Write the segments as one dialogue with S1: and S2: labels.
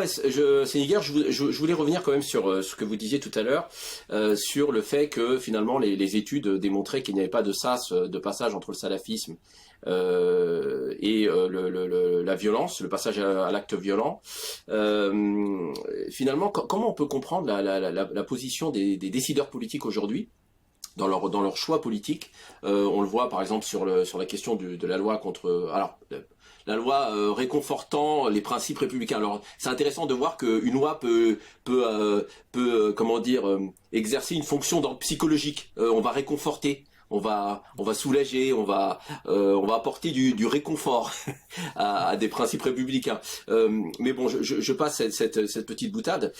S1: Sénégal, je voulais revenir quand même sur ce que vous disiez tout à l'heure, sur le fait que finalement les études démontraient qu'il n'y avait pas de sas de passage entre le salafisme et la violence, le passage à l'acte violent. Finalement, comment on peut comprendre la position des décideurs politiques aujourd'hui dans leur choix politique? On le voit par exemple sur la question de la loi contre... Alors, la loi réconfortant les principes républicains. Alors, c'est intéressant de voir qu'une loi comment dire, exercer une fonction d'ordre psychologique. On va réconforter, on va soulager, on va apporter du réconfort à des principes républicains. Mais bon, je passe cette petite boutade.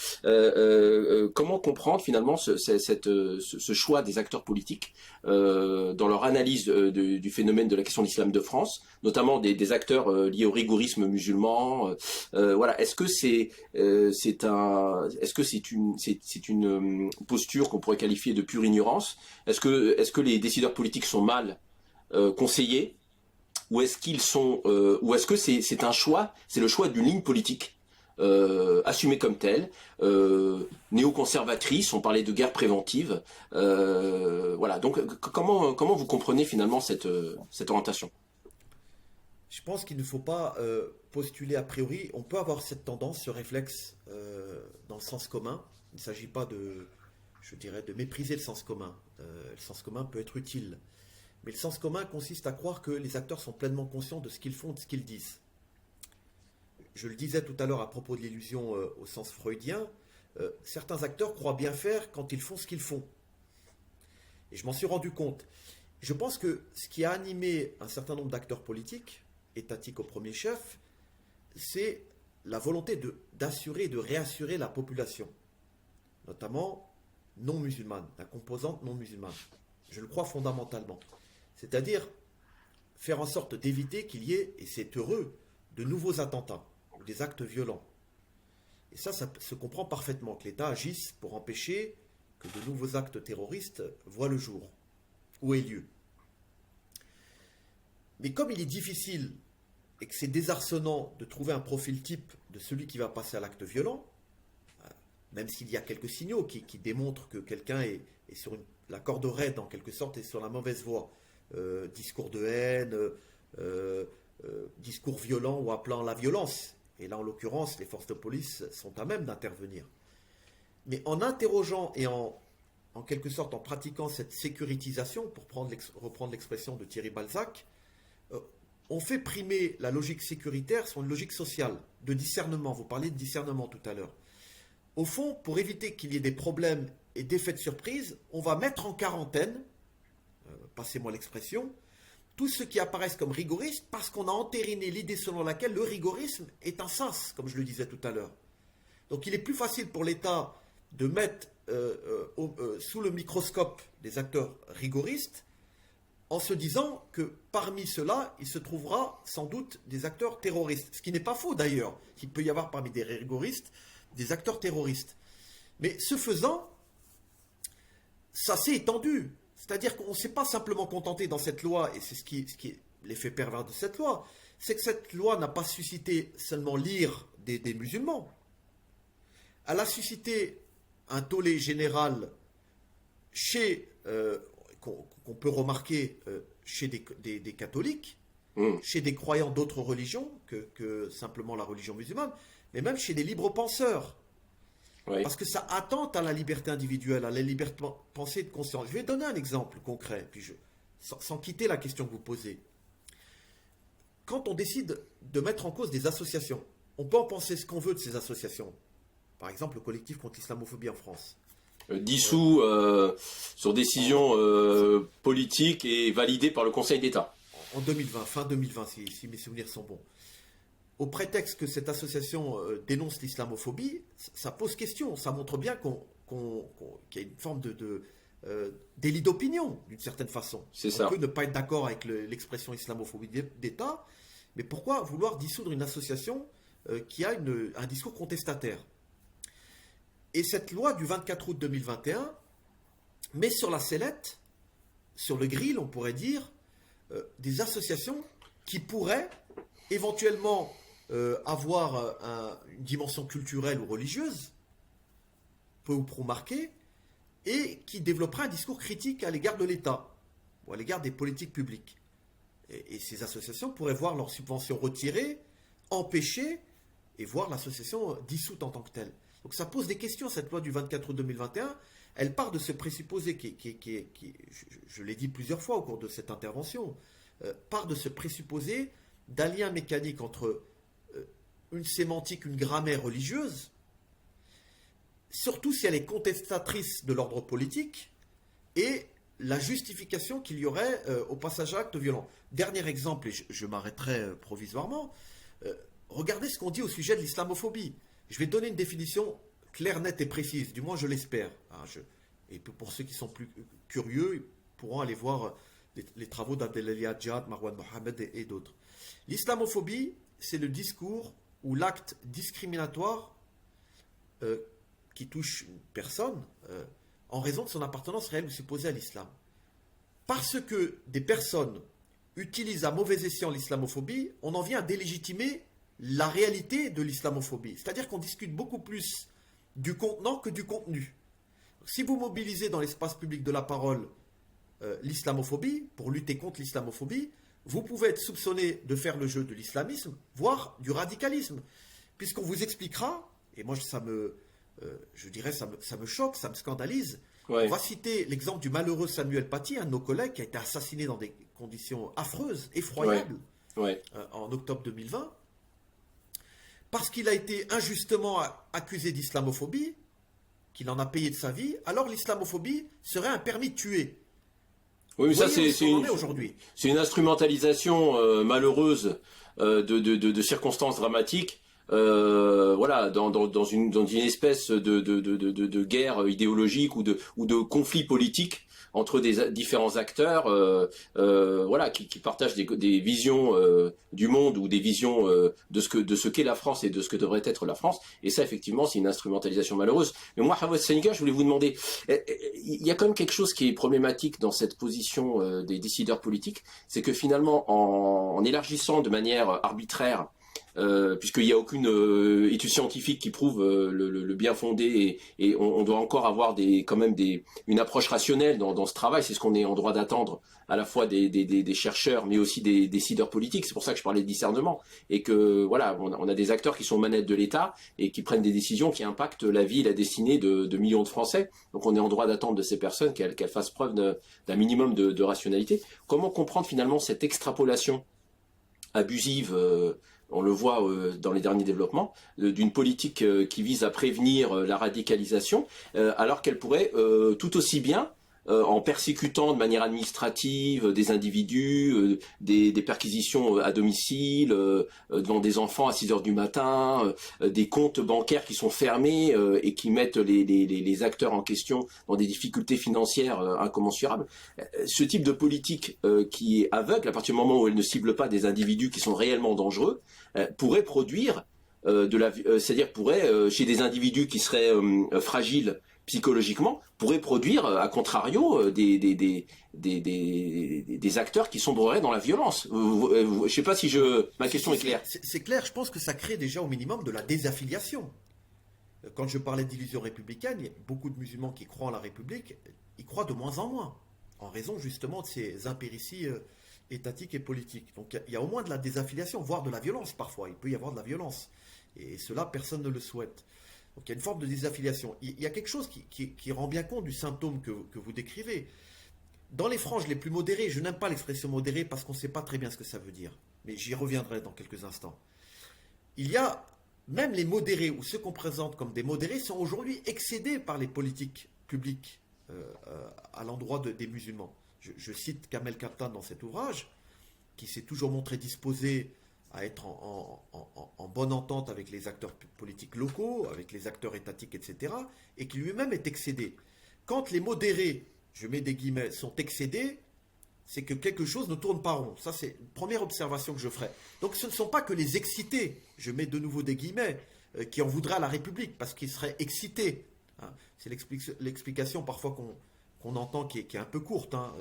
S1: Comment comprendre finalement ce choix des acteurs politiques dans leur analyse du phénomène de la question de l'islam de France, notamment des acteurs liés au rigorisme musulman. Voilà, est-ce que c'est une posture qu'on pourrait qualifier de pure ignorance? Est-ce que les décideurs politiques sont mal conseillés, ou est-ce que c'est un choix, c'est le choix d'une ligne politique assumée comme telle, néoconservatrice? On parlait de guerre préventive. Voilà. Donc comment vous comprenez finalement cette orientation?
S2: Je pense qu'il ne faut pas postuler a priori. On peut avoir cette tendance, ce réflexe dans le sens commun. Il ne s'agit pas je dirais, de mépriser le sens commun. Le sens commun peut être utile. Mais le sens commun consiste à croire que les acteurs sont pleinement conscients de ce qu'ils font, de ce qu'ils disent. Je le disais tout à l'heure à propos de l'illusion au sens freudien, certains acteurs croient bien faire quand ils font ce qu'ils font. Et je m'en suis rendu compte. Je pense que ce qui a animé un certain nombre d'acteurs politiques, étatiques au premier chef, c'est la volonté d'assurer et de réassurer la population, notamment non musulmane, la composante non musulmane. Je le crois fondamentalement. C'est-à-dire faire en sorte d'éviter qu'il y ait, et c'est heureux, de nouveaux attentats ou des actes violents. Et ça se comprend parfaitement, que l'État agisse pour empêcher que de nouveaux actes terroristes voient le jour ou aient lieu. Mais comme il est difficile et que c'est désarçonnant de trouver un profil type de celui qui va passer à l'acte violent, même s'il y a quelques signaux qui démontrent que quelqu'un est sur la corde raide en quelque sorte, et sur la mauvaise voie, discours de haine, discours violent ou appelant à la violence. Et là, en l'occurrence, les forces de police sont à même d'intervenir. Mais en interrogeant et en quelque sorte en pratiquant cette sécuritisation, pour reprendre l'expression de Thierry Balzac, on fait primer la logique sécuritaire sur une logique sociale, de discernement. Vous parliez de discernement tout à l'heure. Au fond, pour éviter qu'il y ait des problèmes et d'effets de surprise, on va mettre en quarantaine, passez-moi l'expression, tous ceux qui apparaissent comme rigoristes, parce qu'on a entériné l'idée selon laquelle le rigorisme est un sas, comme je le disais tout à l'heure. Donc il est plus facile pour l'État de mettre sous le microscope des acteurs rigoristes, en se disant que parmi ceux-là, il se trouvera sans doute des acteurs terroristes. Ce qui n'est pas faux d'ailleurs, qu'il peut y avoir parmi des rigoristes des acteurs terroristes. Mais ce faisant, ça s'est étendu. C'est-à-dire qu'on ne s'est pas simplement contenté dans cette loi, et c'est ce qui est l'effet pervers de cette loi, c'est que cette loi n'a pas suscité seulement l'ire des musulmans. Elle a suscité un tollé général qu'on peut remarquer chez des catholiques, chez des croyants d'autres religions que simplement la religion musulmane, mais même chez des libres penseurs. Oui. Parce que ça attente à la liberté individuelle, à la liberté de pensée et de conscience. Je vais donner un exemple concret, puis sans quitter la question que vous posez. Quand on décide de mettre en cause des associations, on peut en penser ce qu'on veut de ces associations. Par exemple, le collectif contre l'islamophobie en France.
S1: Dissous sur décision politique et validé par le Conseil d'État.
S2: En 2020, fin 2020, si mes souvenirs sont bons. Au prétexte que cette association dénonce l'islamophobie, ça pose question. Ça montre bien qu'il y a une forme délit d'opinion, d'une certaine façon. On peut ne pas être d'accord avec l'expression islamophobie d'État, mais pourquoi vouloir dissoudre une association qui a un discours contestataire? Et cette loi du 24 août 2021 met sur la sellette, sur le grill, on pourrait dire, des associations qui pourraient éventuellement avoir une dimension culturelle ou religieuse, peu ou prou marquée, et qui développera un discours critique à l'égard de l'État ou à l'égard des politiques publiques. Et ces associations pourraient voir leurs subventions retirées, empêchées, et voir l'association dissoute en tant que telle. Donc ça pose des questions, cette loi du 24 août 2021. Elle part de ce présupposé je l'ai dit plusieurs fois au cours de cette intervention, part de ce présupposé d'un lien mécanique entre une sémantique, une grammaire religieuse, surtout si elle est contestatrice de l'ordre politique, et la justification qu'il y aurait au passage à l'acte violent. Dernier exemple, et je m'arrêterai provisoirement, regardez ce qu'on dit au sujet de l'islamophobie. Je vais donner une définition claire, nette et précise, du moins je l'espère. Et pour ceux qui sont plus curieux, ils pourront aller voir les travaux d'Abdelali Adjad, Marwan Mohamed et d'autres. L'islamophobie, c'est le discours ou l'acte discriminatoire qui touche une personne en raison de son appartenance réelle ou supposée à l'islam. Parce que des personnes utilisent à mauvais escient l'islamophobie, on en vient à délégitimer la réalité de l'islamophobie. C'est-à-dire qu'on discute beaucoup plus du contenant que du contenu. Si vous mobilisez dans l'espace public de la parole l'islamophobie, pour lutter contre l'islamophobie, vous pouvez être soupçonné de faire le jeu de l'islamisme, voire du radicalisme. Puisqu'on vous expliquera, et moi ça me choque, ça me scandalise. Ouais. On va citer l'exemple du malheureux Samuel Paty, un de nos collègues qui a été assassiné dans des conditions affreuses, effroyables, en octobre 2020, parce qu'il a été injustement accusé d'islamophobie, qu'il en a payé de sa vie. Alors l'islamophobie serait un permis de tuer.
S1: Oui, mais ça c'est une instrumentalisation malheureuse de circonstances dramatiques. Dans une espèce de guerre idéologique ou de conflit politique entre des différents acteurs, qui partagent des visions du monde ou des visions de ce qu'est la France et de ce que devrait être la France. Et ça, effectivement, c'est une instrumentalisation malheureuse. Mais moi, Hawat Seneca, je voulais vous demander, il y a quand même quelque chose qui est problématique dans cette position des décideurs politiques, c'est que finalement, en élargissant de manière arbitraire, puisqu'il n'y a aucune étude scientifique qui prouve le bien fondé et on doit encore avoir une approche rationnelle dans ce travail. C'est ce qu'on est en droit d'attendre à la fois des chercheurs mais aussi des décideurs politiques. C'est pour ça que je parlais de discernement et que voilà, on a des acteurs qui sont aux manettes de l'État et qui prennent des décisions qui impactent la vie et la destinée de millions de Français. Donc on est en droit d'attendre de ces personnes qu'elles fassent preuve d'un minimum de rationalité. Comment comprendre finalement cette extrapolation abusive, on le voit dans les derniers développements, d'une politique qui vise à prévenir la radicalisation, alors qu'elle pourrait tout aussi bien, en persécutant de manière administrative des individus, des perquisitions à domicile, devant des enfants à 6 heures du matin, des comptes bancaires qui sont fermés et qui mettent les acteurs en question dans des difficultés financières incommensurables. Ce type de politique qui est aveugle, à partir du moment où elle ne cible pas des individus qui sont réellement dangereux, pourrait produire c'est-à-dire pourrait, chez des individus qui seraient fragiles psychologiquement, pourrait produire, à contrario, des acteurs qui sombreraient dans la violence. Je ne sais pas si ma question est claire.
S2: C'est clair, je pense que ça crée déjà au minimum de la désaffiliation. Quand je parlais d'illusion républicaine, il y a beaucoup de musulmans qui croient en la République, ils croient de moins en moins, en raison justement de ces impérities étatiques et politiques. Donc il y a au moins de la désaffiliation, voire de la violence parfois. Il peut y avoir de la violence. Et cela, personne ne le souhaite. Donc il y a une forme de désaffiliation. Il y a quelque chose qui rend bien compte du symptôme que vous décrivez. Dans les franges les plus modérées, je n'aime pas l'expression modérée parce qu'on ne sait pas très bien ce que ça veut dire. Mais j'y reviendrai dans quelques instants. Il y a même les modérés, ou ceux qu'on présente comme des modérés, sont aujourd'hui excédés par les politiques publiques à l'endroit des musulmans. Je cite Kamel Kaptan dans cet ouvrage, qui s'est toujours montré disposé à être en bonne entente avec les acteurs politiques locaux, avec les acteurs étatiques, etc., et qui lui-même est excédé. Quand les modérés, je mets des guillemets, sont excédés, c'est que quelque chose ne tourne pas rond. Ça, c'est une première observation que je ferai. Donc, ce ne sont pas que les excités, je mets de nouveau des guillemets, qui en voudraient à la République, parce qu'ils seraient excités. Hein. C'est l'explication parfois qu'on qu'on entend qui est un peu courte, hein,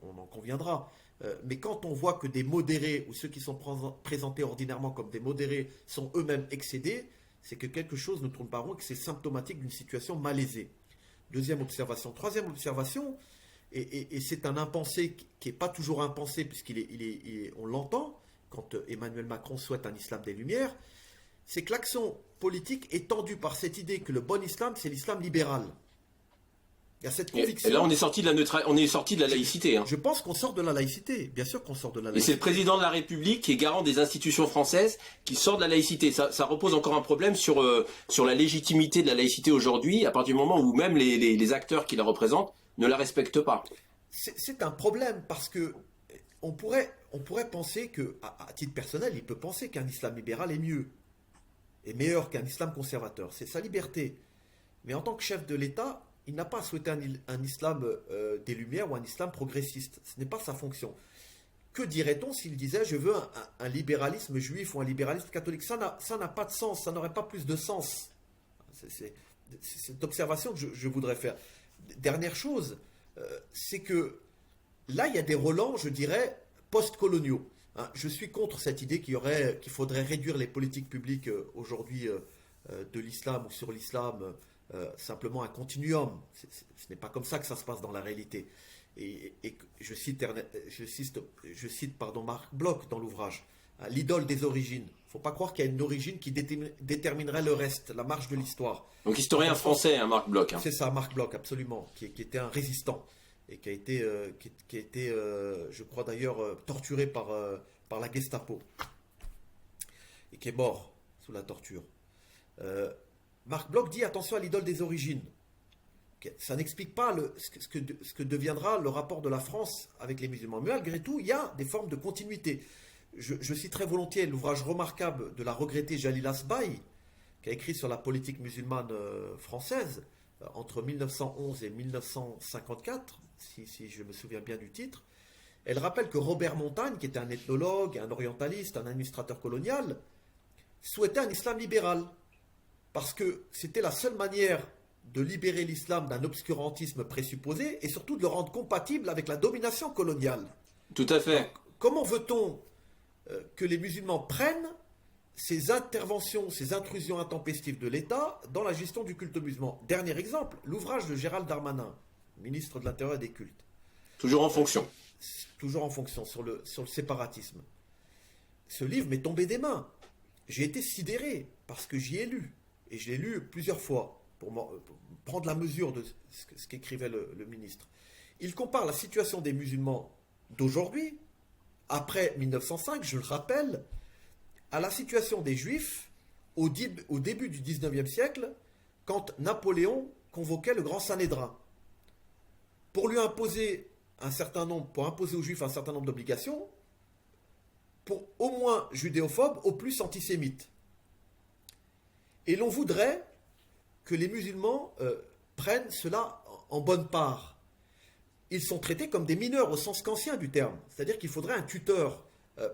S2: on en conviendra. Mais quand on voit que des modérés, ou ceux qui sont présentés ordinairement comme des modérés, sont eux-mêmes excédés, c'est que quelque chose ne tourne pas rond et que c'est symptomatique d'une situation malaisée. Deuxième observation. Troisième observation, et c'est un impensé qui n'est pas toujours impensé, puisqu'on l'entend quand Emmanuel Macron souhaite un islam des Lumières, c'est que l'action politique est tendue par cette idée que le bon islam, c'est l'islam libéral. Il y a cette conviction.
S1: Et là, on est sorti de la laïcité. Hein.
S2: Je pense qu'on sort de la laïcité. Bien sûr qu'on sort de la laïcité.
S1: Et c'est le président de la République qui est garant des institutions françaises qui sort de la laïcité. Ça repose encore un problème sur la légitimité de la laïcité aujourd'hui, à partir du moment où même les acteurs qui la représentent ne la respectent pas.
S2: C'est un problème parce que on pourrait penser que, à titre personnel, il peut penser qu'un islam libéral est mieux, est meilleur qu'un islam conservateur. C'est sa liberté. Mais en tant que chef de l'État, il n'a pas souhaité un islam des Lumières ou un islam progressiste. Ce n'est pas sa fonction. Que dirait-on s'il disait « je veux un libéralisme juif ou un libéralisme catholique » Ça n'a pas de sens, ça n'aurait pas plus de sens. C'est cette observation que je voudrais faire. Dernière chose, c'est que là, il y a des relents, je dirais, post-coloniaux. Hein, je suis contre cette idée qu'il faudrait réduire les politiques publiques aujourd'hui de l'islam ou sur l'islam simplement un continuum. Ce n'est pas comme ça que ça se passe dans la réalité. Et je cite Marc Bloch dans l'ouvrage, hein, l'idole des origines. Il ne faut pas croire qu'il y a une origine qui déterminerait le reste, la marche de l'histoire.
S1: Donc historien français, hein, Marc Bloch. Hein.
S2: C'est ça, Marc Bloch, absolument, qui était un résistant et qui a été, je crois d'ailleurs, torturé par la Gestapo et qui est mort sous la torture. Marc Bloch dit attention à l'idole des origines. Ça n'explique pas ce que deviendra le rapport de la France avec les musulmans. Mais malgré tout, il y a des formes de continuité. Je citerai volontiers l'ouvrage remarquable de la regrettée Jalila Sbaï, qui a écrit sur la politique musulmane française entre 1911 et 1954, si je me souviens bien du titre. Elle rappelle que Robert Montagne, qui était un ethnologue, un orientaliste, un administrateur colonial, souhaitait un islam libéral. Parce que c'était la seule manière de libérer l'islam d'un obscurantisme présupposé et surtout de le rendre compatible avec la domination coloniale.
S1: Tout à fait.
S2: Alors, comment veut-on que les musulmans prennent ces interventions, ces intrusions intempestives de l'État dans la gestion du culte musulman? Dernier exemple, l'ouvrage de Gérald Darmanin, ministre de l'Intérieur et des Cultes.
S1: Toujours en fonction.
S2: Toujours en fonction, sur le séparatisme. Ce livre m'est tombé des mains. J'ai été sidéré parce que j'y ai lu. Et je l'ai lu plusieurs fois pour prendre la mesure de ce qu'écrivait le ministre. Il compare la situation des musulmans d'aujourd'hui, après 1905, je le rappelle, à la situation des juifs au début du 19e siècle, quand Napoléon convoquait le grand Sanhédrin pour lui imposer pour imposer aux juifs un certain nombre d'obligations, pour au moins judéophobes, au plus antisémites. Et l'on voudrait que les musulmans prennent cela en bonne part. Ils sont traités comme des mineurs au sens kantien du terme. C'est-à-dire qu'il faudrait un tuteur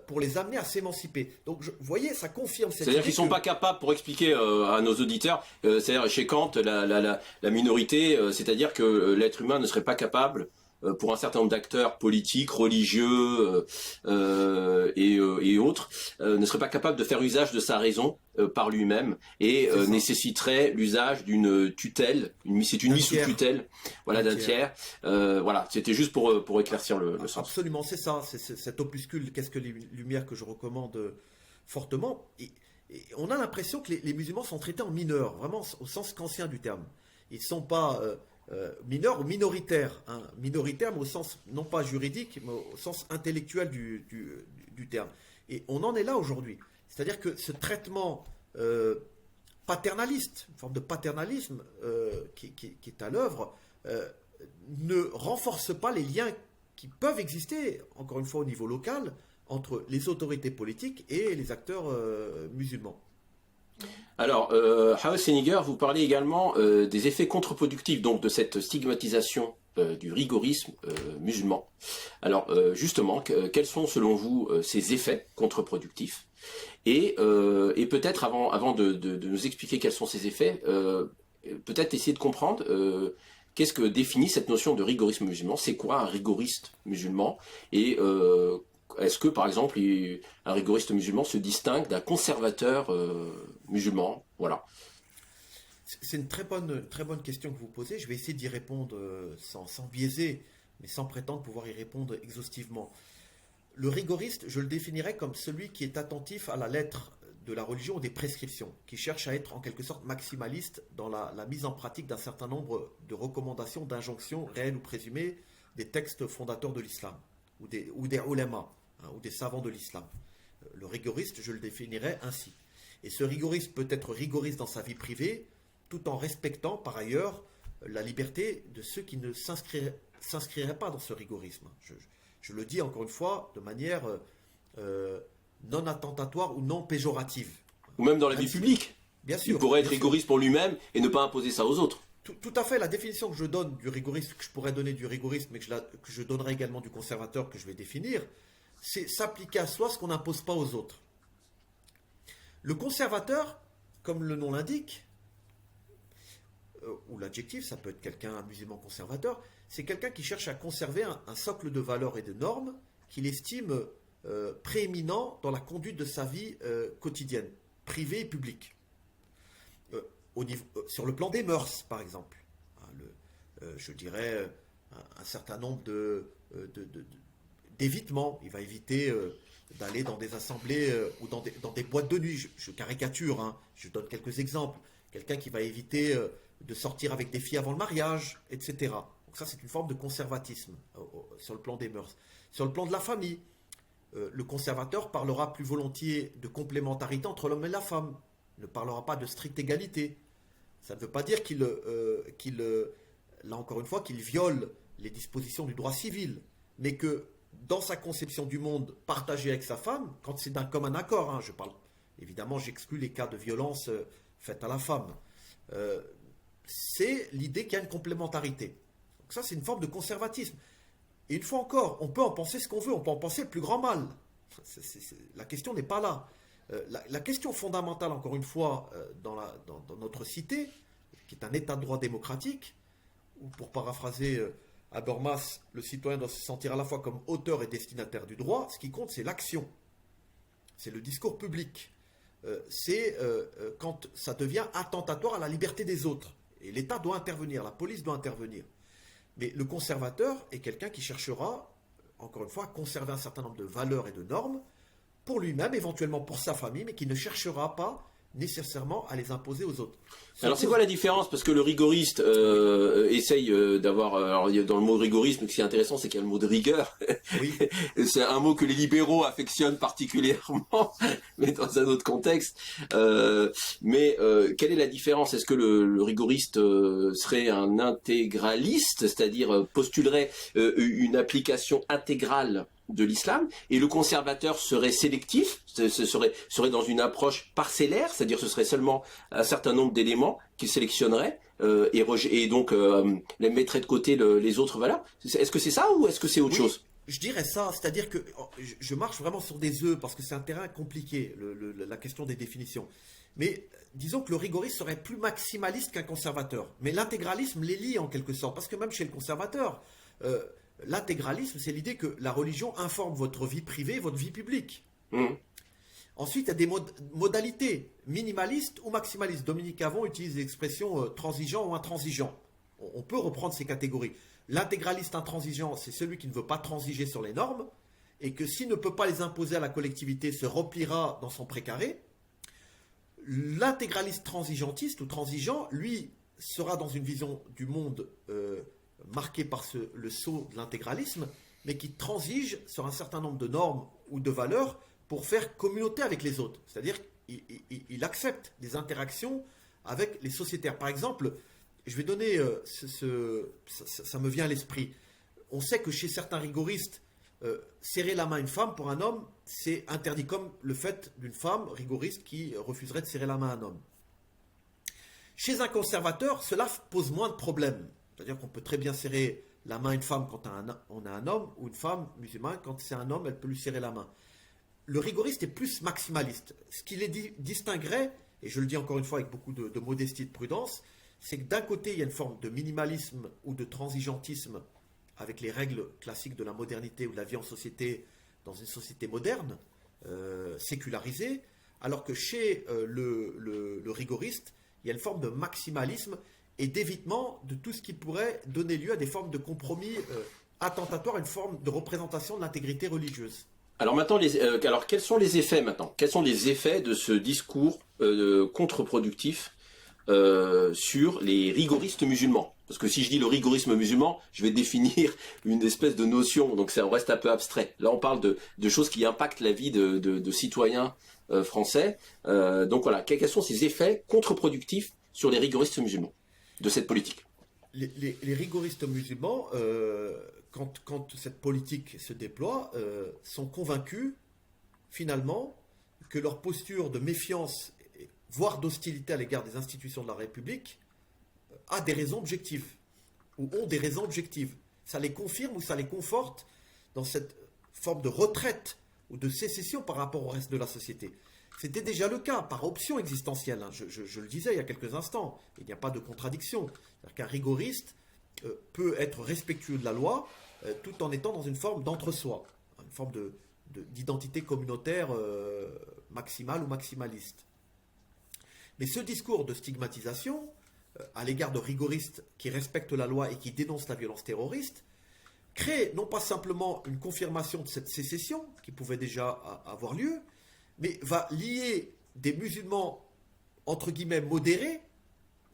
S2: pour les amener à s'émanciper. Donc, vous voyez, ça confirme cette idée.
S1: C'est-à-dire qu'ils ne sont pas capables, pour expliquer à nos auditeurs, c'est-à-dire chez Kant, la minorité, c'est-à-dire que l'être humain ne serait pas capable, pour un certain nombre d'acteurs politiques, religieux et autres, ne serait pas capable de faire usage de sa raison par lui-même et nécessiterait l'usage d'une tutelle, c'est une mise sous tutelle, voilà, d'un tiers. Voilà, c'était juste pour éclaircir le sens.
S2: Absolument, c'est ça, c'est cet opuscule Qu'est-ce que les Lumières que je recommande fortement. Et on a l'impression que les musulmans sont traités en mineurs, vraiment au sens kantien du terme. Ils ne sont pas mineurs ou minoritaires, hein, minoritaires mais au sens non pas juridique, mais au sens intellectuel du terme. Et on en est là aujourd'hui. C'est-à-dire que ce traitement paternaliste, une forme de paternalisme qui est à l'œuvre, ne renforce pas les liens qui peuvent exister, encore une fois au niveau local, entre les autorités politiques et les acteurs musulmans.
S1: Alors, Hawa Seniger, vous parlez également des effets contre-productifs, donc de cette stigmatisation du rigorisme musulman. Alors, justement, quels sont selon vous ces effets contre-productifs? Et peut-être avant de nous expliquer quels sont ces effets, peut-être essayer de comprendre qu'est-ce que définit cette notion de rigorisme musulman? C'est quoi un rigoriste musulman? Et est-ce que, par exemple, un rigoriste musulman se distingue d'un conservateur musulman? Voilà.
S2: C'est une très bonne question que vous posez. Je vais essayer d'y répondre sans biaiser, mais sans prétendre pouvoir y répondre exhaustivement. Le rigoriste, je le définirais comme celui qui est attentif à la lettre de la religion ou des prescriptions, qui cherche à être en quelque sorte maximaliste dans la mise en pratique d'un certain nombre de recommandations, d'injonctions réelles ou présumées des textes fondateurs de l'islam, ou des ulama, hein, ou des savants de l'islam. Le rigoriste, je le définirais ainsi. Et ce rigoriste peut être rigoriste dans sa vie privée, tout en respectant par ailleurs la liberté de ceux qui ne s'inscriraient pas dans ce rigorisme. Je le dis encore une fois de manière non attentatoire ou non péjorative.
S1: Ou même dans la vie publique.
S2: Bien sûr.
S1: Il pourrait être rigoriste pour lui-même et ne pas imposer ça aux autres.
S2: Tout à fait. La définition que je donne du rigorisme, que je pourrais donner du rigorisme, mais que je donnerai également du conservateur que je vais définir, c'est s'appliquer à soi ce qu'on n'impose pas aux autres. Le conservateur, comme le nom l'indique, ou l'adjectif, ça peut être quelqu'un, un musulman conservateur, c'est quelqu'un qui cherche à conserver un socle de valeurs et de normes qu'il estime prééminent dans la conduite de sa vie quotidienne, privée et publique. Sur le plan des mœurs, par exemple, je dirais un certain nombre d'évitements. Il va éviter d'aller dans des assemblées ou dans des boîtes de nuit. Je caricature, hein, je donne quelques exemples. Quelqu'un qui va éviter de sortir avec des filles avant le mariage, etc. Donc ça, c'est une forme de conservatisme sur le plan des mœurs. Sur le plan de la famille, le conservateur parlera plus volontiers de complémentarité entre l'homme et la femme. Il ne parlera pas de stricte égalité. Ça ne veut pas dire là encore une fois, qu'il viole les dispositions du droit civil, mais que dans sa conception du monde partagée avec sa femme, quand c'est d'un commun accord, hein, évidemment, j'exclus les cas de violence faite à la femme, c'est l'idée qu'il y a une complémentarité. Donc ça, c'est une forme de conservatisme. Et une fois encore, on peut en penser ce qu'on veut, on peut en penser le plus grand mal. La question n'est pas là. La question fondamentale, encore une fois, dans notre cité, qui est un état de droit démocratique, ou pour paraphraser Habermas, le citoyen doit se sentir à la fois comme auteur et destinataire du droit, ce qui compte, c'est l'action. C'est le discours public. C'est quand ça devient attentatoire à la liberté des autres. Et l'État doit intervenir, la police doit intervenir. Mais le conservateur est quelqu'un qui cherchera, encore une fois, à conserver un certain nombre de valeurs et de normes pour lui-même, éventuellement pour sa famille, mais qui ne cherchera pas nécessairement à les imposer aux autres.
S1: Alors c'est quoi la différence? Parce que le rigoriste essaye d'avoir... Alors dans le mot rigorisme, ce qui est intéressant, c'est qu'il y a le mot de rigueur.
S2: Oui.
S1: C'est un mot que les libéraux affectionnent particulièrement, mais dans un autre contexte. Mais quelle est la différence? Est-ce que le rigoriste serait un intégraliste, c'est-à-dire postulerait une application intégrale de l'islam, et le conservateur serait sélectif, serait dans une approche parcellaire, c'est-à-dire ce serait seulement un certain nombre d'éléments qu'il sélectionnerait et donc les mettrait de côté les autres valeurs? Est-ce que c'est ça ou est-ce que c'est autre chose?
S2: Je dirais ça, c'est-à-dire que je marche vraiment sur des œufs parce que c'est un terrain compliqué, la question des définitions. Mais disons que le rigoriste serait plus maximaliste qu'un conservateur. Mais l'intégralisme les lie en quelque sorte, parce que même chez le conservateur, l'intégralisme, c'est l'idée que la religion informe votre vie privée, votre vie publique. Ensuite, il y a des modalités minimalistes ou maximalistes. Dominique Avon utilise l'expression transigeant ou intransigeant. On peut reprendre ces catégories. L'intégraliste intransigeant, c'est celui qui ne veut pas transiger sur les normes et que s'il ne peut pas les imposer à la collectivité, se repliera dans son précaré. L'intégraliste transigentiste ou transigeant, lui, sera dans une vision du monde marquée par le sceau de l'intégralisme, mais qui transige sur un certain nombre de normes ou de valeurs pour faire communauté avec les autres. C'est-à-dire qu'il accepte des interactions avec les sociétaires. Par exemple, je vais donner, ça me vient à l'esprit. On sait que chez certains rigoristes, serrer la main à une femme pour un homme, c'est interdit, comme le fait d'une femme rigoriste qui refuserait de serrer la main à un homme. Chez un conservateur, cela pose moins de problèmes. C'est-à-dire qu'on peut très bien serrer la main à une femme quand on a un homme, ou une femme musulmane, quand c'est un homme, elle peut lui serrer la main. Le rigoriste est plus maximaliste. Ce qui les distinguerait, et je le dis encore une fois avec beaucoup de modestie et de prudence, c'est que d'un côté, il y a une forme de minimalisme ou de transigentisme avec les règles classiques de la modernité ou de la vie en société, dans une société moderne, sécularisée, alors que chez le rigoriste, il y a une forme de maximalisme et d'évitement de tout ce qui pourrait donner lieu à des formes de compromis attentatoires à une forme de représentation de l'intégrité religieuse.
S1: Alors maintenant, alors quels sont les effets maintenant? Quels sont les effets de ce discours contre-productif sur les rigoristes musulmans? Parce que si je dis le rigorisme musulman, je vais définir une espèce de notion, donc ça reste un peu abstrait. Là, on parle de choses qui impactent la vie de citoyens français. Donc voilà, quels sont ces effets contre-productifs sur les rigoristes musulmans de cette politique?
S2: Les rigoristes musulmans, quand cette politique se déploie, sont convaincus, finalement, que leur posture de méfiance, voire d'hostilité à l'égard des institutions de la République, a des raisons objectives, ou ont des raisons objectives. Ça les confirme ou ça les conforte dans cette forme de retraite ou de sécession par rapport au reste de la société. C'était déjà le cas, par option existentielle. Hein. Je le disais il y a quelques instants, il n'y a pas de contradiction. C'est-à-dire qu'un rigoriste peut être respectueux de la loi tout en étant dans une forme d'entre-soi, une forme d'identité communautaire maximale ou maximaliste. Mais ce discours de stigmatisation à l'égard de rigoristes qui respectent la loi et qui dénoncent la violence terroriste crée non pas simplement une confirmation de cette sécession qui pouvait déjà avoir lieu, mais va lier des musulmans entre guillemets modérés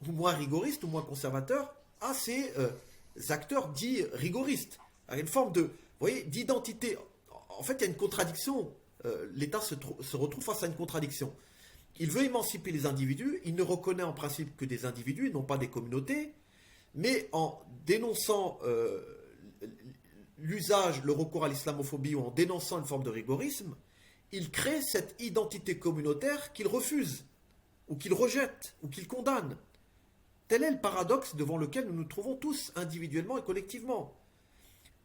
S2: ou moins rigoristes ou moins conservateurs à ces acteurs dits rigoristes. Il y a une forme de, vous voyez, d'identité. En fait, il y a une contradiction. L'État se retrouve face à une contradiction. Il veut émanciper les individus, il ne reconnaît en principe que des individus et non pas des communautés, mais en dénonçant l'usage, le recours à l'islamophobie ou en dénonçant une forme de rigorisme, il crée cette identité communautaire qu'il refuse, ou qu'il rejette, ou qu'il condamne. Tel est le paradoxe devant lequel nous nous trouvons tous individuellement et collectivement.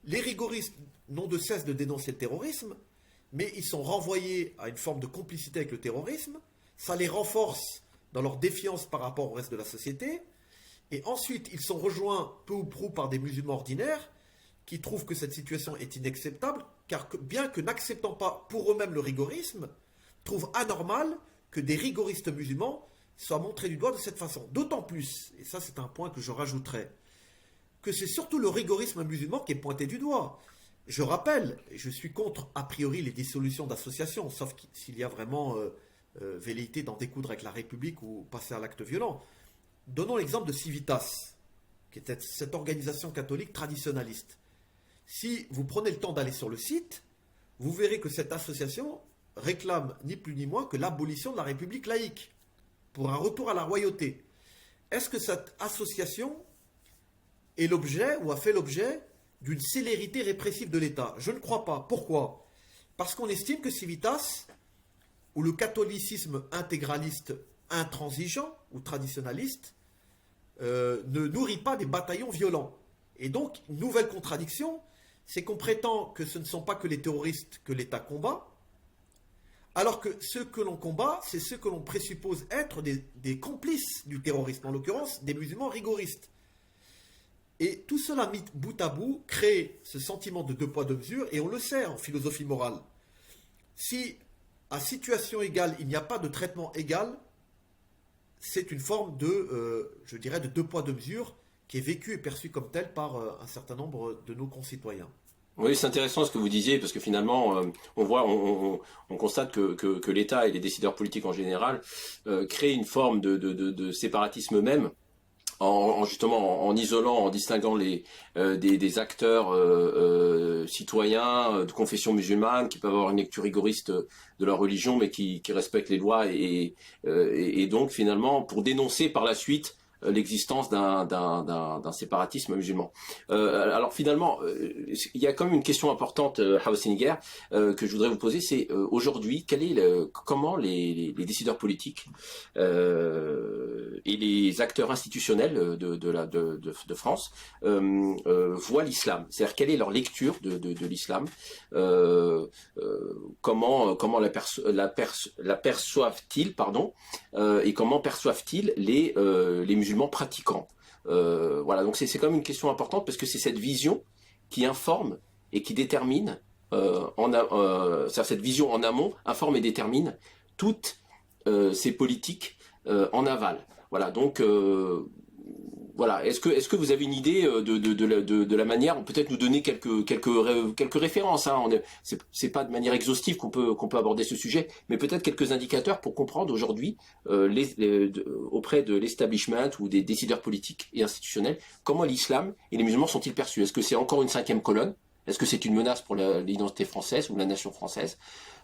S2: Les rigoristes n'ont de cesse de dénoncer le terrorisme, mais ils sont renvoyés à une forme de complicité avec le terrorisme. Ça les renforce dans leur défiance par rapport au reste de la société. Et ensuite, ils sont rejoints peu ou prou par des musulmans ordinaires qui trouvent que cette situation est inacceptable, car bien que n'acceptant pas pour eux-mêmes le rigorisme, trouvent anormal que des rigoristes musulmans soient montrés du doigt de cette façon. D'autant plus, et ça c'est un point que je rajouterai, que c'est surtout le rigorisme musulman qui est pointé du doigt. Je rappelle, je suis contre a priori les dissolutions d'associations, sauf s'il y a vraiment velléité d'en découdre avec la République ou passer à l'acte violent. Donnons l'exemple de Civitas, qui était cette organisation catholique traditionnaliste. Si vous prenez le temps d'aller sur le site, vous verrez que cette association réclame ni plus ni moins que l'abolition de la République laïque, pour un retour à la royauté. Est-ce que cette association est l'objet ou a fait l'objet d'une célérité répressive de l'État? Je ne crois pas. Pourquoi? Parce qu'on estime que Civitas, ou le catholicisme intégraliste intransigeant ou traditionnaliste, ne nourrit pas des bataillons violents. Et donc, une nouvelle contradiction, c'est qu'on prétend que ce ne sont pas que les terroristes que l'État combat, alors que ceux que l'on combat, c'est ceux que l'on présuppose être des complices du terrorisme, en l'occurrence des musulmans rigoristes. Et tout cela mis bout à bout crée ce sentiment de deux poids deux mesures, et on le sait en philosophie morale. Si à situation égale, il n'y a pas de traitement égal, c'est une forme de, je dirais, de deux poids deux mesures qui est vécue et perçue comme telle par un certain nombre de nos concitoyens.
S1: Oui, c'est intéressant ce que vous disiez, parce que finalement, on constate que l'État et les décideurs politiques en général créent une forme de séparatisme même, justement en isolant, en distinguant des acteurs citoyens de confession musulmane qui peuvent avoir une lecture rigoriste de leur religion, mais qui respectent les lois et donc finalement pour dénoncer par la suite l'existence d'un séparatisme musulman. Alors finalement, il y a quand même une question importante, Hawasiniger, que je voudrais vous poser, c'est aujourd'hui, comment les décideurs politiques et les acteurs institutionnels de France voient l'islam. C'est-à-dire quelle est leur lecture de l'islam, comment la perçoivent-ils, et comment perçoivent-ils les musulmans musulmans pratiquants. Voilà, donc c'est quand même une question importante parce que c'est cette vision qui informe et qui détermine, cette vision en amont informe et détermine toutes ces politiques en aval. Voilà, donc voilà. Est-ce que vous avez une idée de la manière, peut-être nous donner quelques références, hein, c'est pas de manière exhaustive qu'on peut aborder ce sujet, mais peut-être quelques indicateurs pour comprendre aujourd'hui auprès de l'establishment ou des décideurs politiques et institutionnels comment l'islam et les musulmans sont-ils perçus? Est-ce que c'est encore une cinquième colonne? Est-ce que c'est une menace pour l'identité française ou la nation française,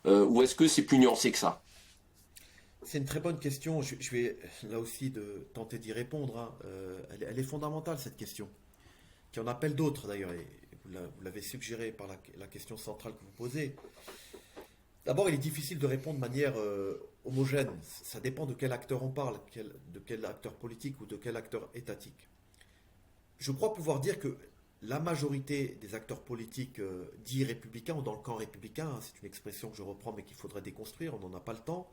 S1: ou est-ce que c'est plus nuancé que ça?
S2: C'est une très bonne question. Je vais là aussi tenter d'y répondre, hein. Elle est fondamentale, cette question, qui en appelle d'autres d'ailleurs, et vous l'avez suggéré par la question centrale que vous posez. D'abord, il est difficile de répondre de manière homogène. Ça dépend de quel acteur on parle, de quel acteur politique ou de quel acteur étatique. Je crois pouvoir dire que la majorité des acteurs politiques dits républicains, ou dans le camp républicain, hein, c'est une expression que je reprends mais qu'il faudrait déconstruire, on n'en a pas le temps,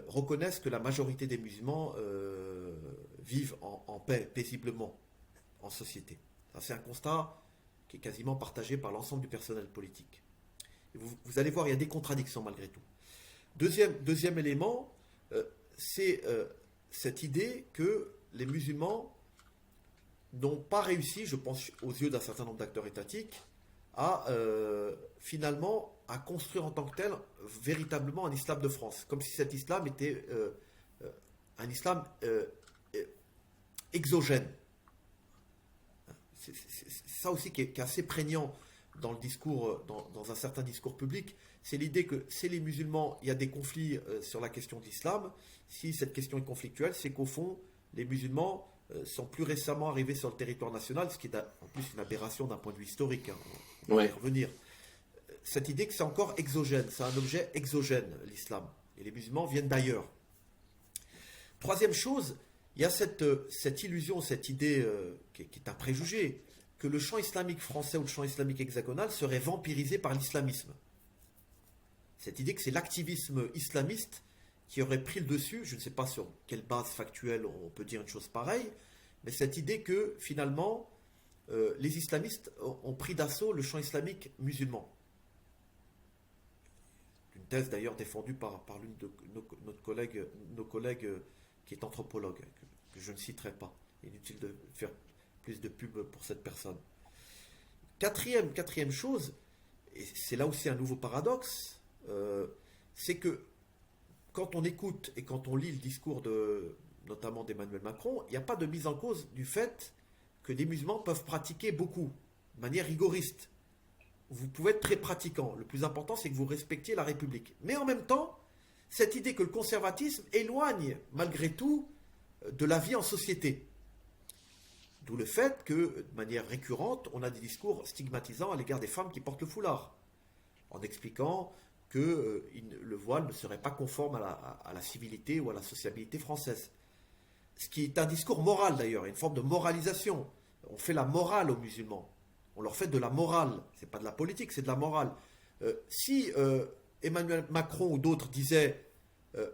S2: reconnaissent que la majorité des musulmans vivent en paix, paisiblement, en société. Ça, c'est un constat qui est quasiment partagé par l'ensemble du personnel politique. Et vous allez voir, il y a des contradictions malgré tout. Deuxième élément, c'est cette idée que les musulmans n'ont pas réussi, je pense aux yeux d'un certain nombre d'acteurs étatiques, à finalement à construire en tant que tel véritablement un islam de France, comme si cet islam était un islam exogène. C'est ça aussi qui est assez prégnant dans le discours, dans un certain discours public, c'est l'idée que c'est les musulmans, il y a des conflits sur la question de l'islam. Si cette question est conflictuelle, c'est qu'au fond, les musulmans sont plus récemment arrivés sur le territoire national, ce qui est en plus une aberration d'un point de vue historique, hein, on va y revenir. Cette idée que c'est encore exogène, c'est un objet exogène, l'islam, et les musulmans viennent d'ailleurs. Troisième chose, il y a cette illusion, cette idée qui est un préjugé, que le champ islamique français ou le champ islamique hexagonal serait vampirisé par l'islamisme. Cette idée que c'est l'activisme islamiste qui aurait pris le dessus, je ne sais pas sur quelle base factuelle on peut dire une chose pareille, mais cette idée que finalement les islamistes ont pris d'assaut le champ islamique musulman. Une thèse d'ailleurs défendue par l'une de nos collègues qui est anthropologue, que je ne citerai pas. Inutile de faire plus de pub pour cette personne. Quatrième chose, et c'est là aussi un nouveau paradoxe, c'est que quand on écoute et quand on lit le discours notamment d'Emmanuel Macron, il n'y a pas de mise en cause du fait que les musulmans peuvent pratiquer beaucoup, de manière rigoriste. Vous pouvez être très pratiquant. Le plus important, c'est que vous respectiez la République. Mais en même temps, cette idée que le conservatisme éloigne, malgré tout, de la vie en société. D'où le fait que, de manière récurrente, on a des discours stigmatisants à l'égard des femmes qui portent le foulard, en expliquant que le voile ne serait pas conforme à la civilité ou à la sociabilité française. Ce qui est un discours moral d'ailleurs, une forme de moralisation. On fait la morale aux musulmans. On leur fait de la morale. Ce n'est pas de la politique, c'est de la morale. Si Emmanuel Macron ou d'autres disaient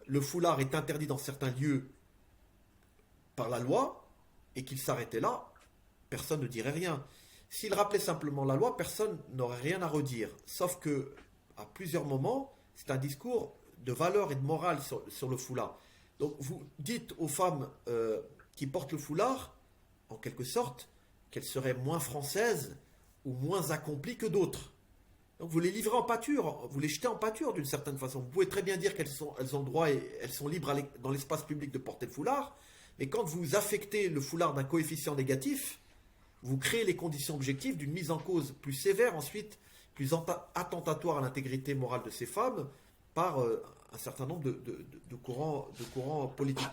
S2: le foulard est interdit dans certains lieux par la loi, et qu'il s'arrêtait là, personne ne dirait rien. S'il rappelait simplement la loi, personne n'aurait rien à redire. Sauf que, à plusieurs moments, c'est un discours de valeur et de morale sur le foulard. Donc vous dites aux femmes qui portent le foulard, en quelque sorte, qu'elles seraient moins françaises ou moins accomplies que d'autres. Donc vous les livrez en pâture, vous les jetez en pâture d'une certaine façon. Vous pouvez très bien dire qu'elles ont le droit et elles sont libres dans l'espace public de porter le foulard, mais quand vous affectez le foulard d'un coefficient négatif, vous créez les conditions objectives d'une mise en cause plus sévère, ensuite plus attentatoire à l'intégrité morale de ces femmes par un certain nombre de courants politiques.